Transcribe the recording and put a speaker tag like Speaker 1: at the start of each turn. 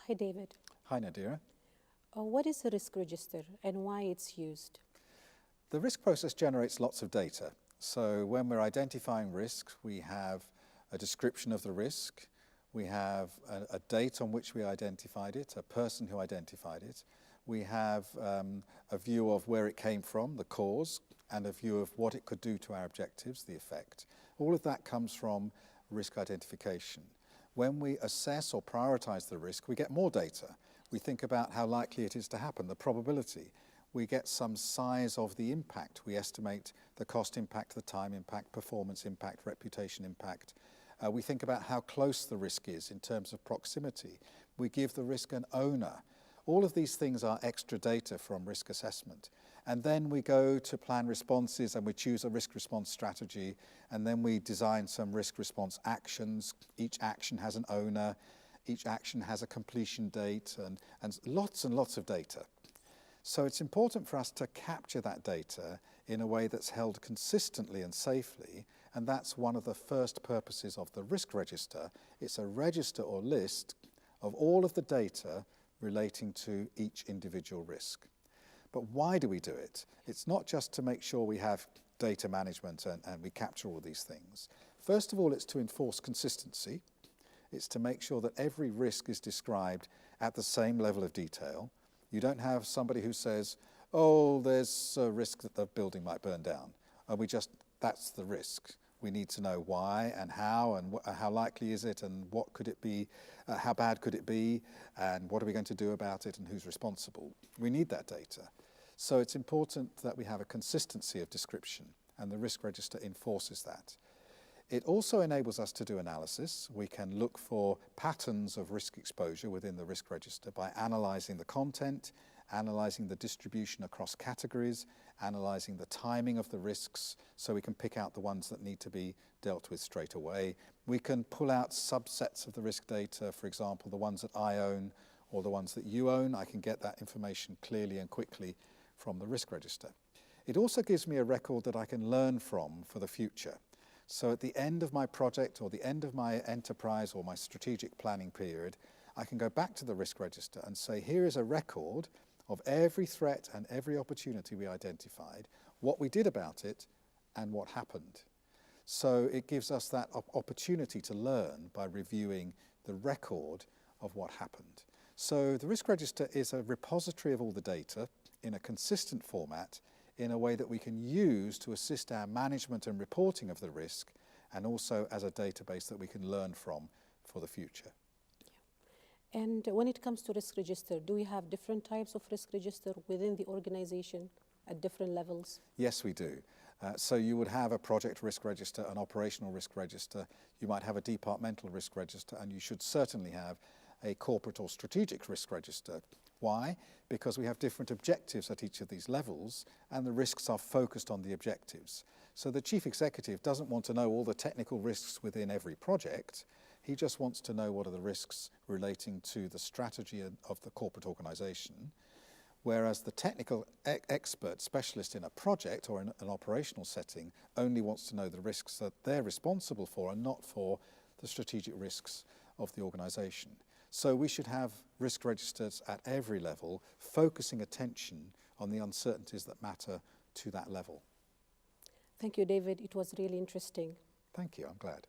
Speaker 1: Hi, David.
Speaker 2: Hi, Nadira.
Speaker 1: What is a risk register and why it's used?
Speaker 2: The risk process generates lots of data. So when we're identifying risks, we have a description of the risk, we have a date on which we identified it, a person who identified it, we have a view of where it came from, the cause, and a view of what it could do to our objectives, the effect. All of that comes from risk identification. When we assess or prioritize the risk, we get more data. We think about how likely it is to happen, the probability. We get some size of the impact. We estimate the cost impact, the time impact, performance impact, reputation impact. We think about how close the risk is in terms of proximity. We give the risk an owner. All of these things are extra data from risk assessment. And then we go to plan responses and we choose a risk response strategy, and then we design some risk response actions. Each action has an owner. Each action has a completion date and lots of data. So it's important for us to capture that data in a way that's held consistently and safely, and that's one of the first purposes of the risk register. It's a register or list of all of the data relating to each individual risk. But why do we do it? It's not just to make sure we have data management and we capture all these things. First of all, it's to enforce consistency. It's to make sure that every risk is described at the same level of detail. You don't have somebody who says, oh, there's a risk that the building might burn down. And that's the risk. We need to know why and how likely is it, and what could it be, how bad could it be, and what are we going to do about it, and who's responsible. We need that data. So it's important that we have a consistency of description, and the risk register enforces that. It also enables us to do analysis. We can look for patterns of risk exposure within the risk register by analysing the content, analysing the distribution across categories, analysing the timing of the risks, so we can pick out the ones that need to be dealt with straight away. We can pull out subsets of the risk data, for example, the ones that I own or the ones that you own. I can get that information clearly and quickly from the risk register. It also gives me a record that I can learn from for the future. So at the end of my project or the end of my enterprise or my strategic planning period, I can go back to the risk register and say, here is a record of every threat and every opportunity we identified, what we did about it, and what happened. So it gives us that opportunity to learn by reviewing the record of what happened. So the risk register is a repository of all the data in a consistent format, in a way that we can use to assist our management and reporting of the risk, and also as a database that we can learn from for the future.
Speaker 1: Yeah. And when it comes to risk register, do we have different types of risk register within the organization at different levels?
Speaker 2: Yes, we do. So you would have a project risk register, an operational risk register, you might have a departmental risk register, and you should certainly have a corporate or strategic risk register. Why? Because we have different objectives at each of these levels, and the risks are focused on the objectives. So the chief executive doesn't want to know all the technical risks within every project. He just wants to know what are the risks relating to the strategy of the corporate organization. Whereas the technical expert specialist in a project or in an operational setting only wants to know the risks that they're responsible for and not for the strategic risks of the organization. So we should have risk registers at every level, focusing attention on the uncertainties that matter to that level.
Speaker 1: Thank you, David. It was really interesting.
Speaker 2: Thank you. I'm glad.